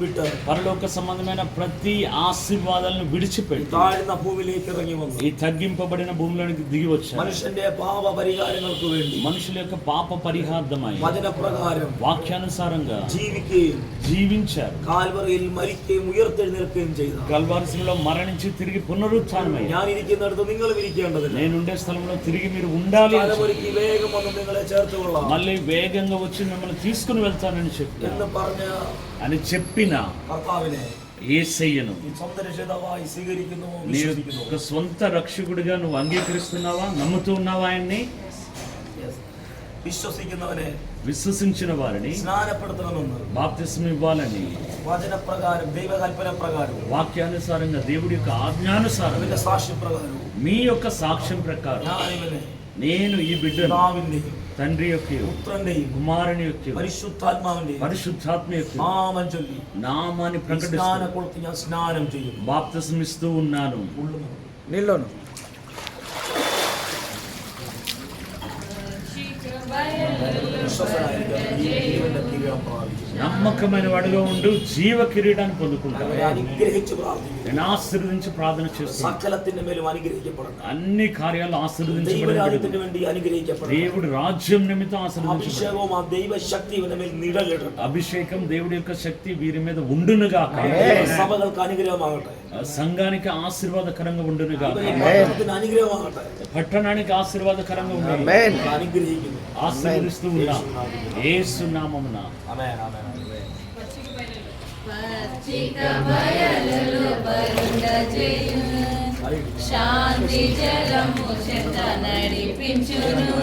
വിട്ട് పరలోక సంబంధమైన ప్రతి ఆశీర్వాదాలను విడిచిపెట్టి താഴ്ന്ന ഭൂമിയിലേക്ക് ഇറങ്ങി വന്നു. ఈ తగ్గింపబడిన భూమిలోనికి దిగి వచ్చారు. മനുഷ്യന്റെ പാപ പരിഹാരങ്ങൾക്ക് വേണ്ടി మనుషుల యొక్క పాప పరిహార్థమై വചനപ്രകാരം వాక్యానుసారంగా ജീവിക്കുകയും జీవించారు. കാൽവറിയിൽ മരിക്കുകയും ഉയർത്തെഴുന്നേൽക്കുകയും ചെയ്തു. కల్వారిలో మరణించి తిరిగి పునరుత్థానమై ഞാൻ ഇരിക്കുന്നിടത്ത് നിങ്ങളും ഇരിക്കേണ്ടതില്ല. నేనుండే స్థలంలో తిరిగి మీరు ఉండాలి. കാലമൊരുക്കി വേഗം വന്ന് നിങ്ങളെ ചേർത്തുകൊള്ളാം మళ్ళీ వేగంగా వచ్చి మిమ్మల్ని తీసుకుని వెళ్తానని చెప్పి എന്ന് പറഞ്ഞ అని చెప్పిన കർത്താവിനെ యేసయ్యను ഈ സ്വന്തം രക്ഷിതാവായി സ്വീകരിക്കുന്നു, నీ വിശ്വസിക്കുന്നു. యొక్క సొంత రక్షకుడిగా నువ్వు అంగీకరిస్తున్నావా, నమ్ముతూ ఉన్నావా? ఆయన్ని വിശ്വസിക്കുന്നവനെ విశ్వసించిన వారిని സ്നാനപ്പെടുത്തണമെന്ന് బాప్తిస్మం ఇవ్వాలని വചനപ്രകാരം ദൈവകൽപ്പന പ്രകാരം వాక్యానుసారంగా దేవుడి యొక్క ఆజ్ఞానుసారం അവന്റെ സാക്ഷ്യപ്രകാരം మీ యొక్క సాక్ష్యం ప్రకారం ഞാനിവനെ నేను ఈ బిడ్డను പിതാവിന്റെയും తండ్రి యొక్క പുത്രന്റെയും కుమారుని యొక్క പരിശുദ്ധാത്മാവിന്റെയും పరిశుద్ధాత్మ యొక్క നാമം ചൊല്ലി నామాన్ని ప్రకటిస్తూ സ്നാനക്കൊളുത്ത് ഞാൻ സ്നാനം ചെയ്യും. బాప్తిస్మం ఇస్తూ ఉన్నాను. నీళ్ళను నమ్మకమైన వాడిగా ఉండు, జీవ కిరీటాన్ని పొందుకుంటాను. അനുഗ്രഹിച്ച് പ്രാർത്ഥിക്കും. నేను ఆశీర్వదించి ప్రార్థన చేస్తాను. സകലത്തിന്റെ മേലും അനുഗ്രഹിക്കപ്പെടണം. అన్ని కార్యాలు ఆశీర్వదించబడి ദൈവരാജ്യത്തിന് വേണ്ടി അനുഗ്രഹിക്കപ്പെടണം. దేవుడి రాజ్యం నిమిత్తం ఆశీర్వదించబడి അഭിഷേകവും ആ ദൈവശക്തി ഇവന്റെ മേൽ നിഴലിടണം. అభిషేకం దేవుడి యొక్క శక్తి వీరి మీద ఉండునుగా. സഭകൾക്ക് അനുഗ്രഹമാകട്ടെ. సంఘానికి ఆశీర్వాదకరంగా ఉండునుగా. അനുഗ്രഹമാകട്ടെ. పట్టణానికి ఆశీర్వాదకరంగా ఉండును. അനുഗ്രഹിക്കുന്നു, ఆశీర్వదిస్తూ ఉన్నా యేసు నామమున. ఆమేన్, ఆమేన్. పచ్చిక బయలులు బరుండజేయును, శాంతి జలము చెంత నడిపించును.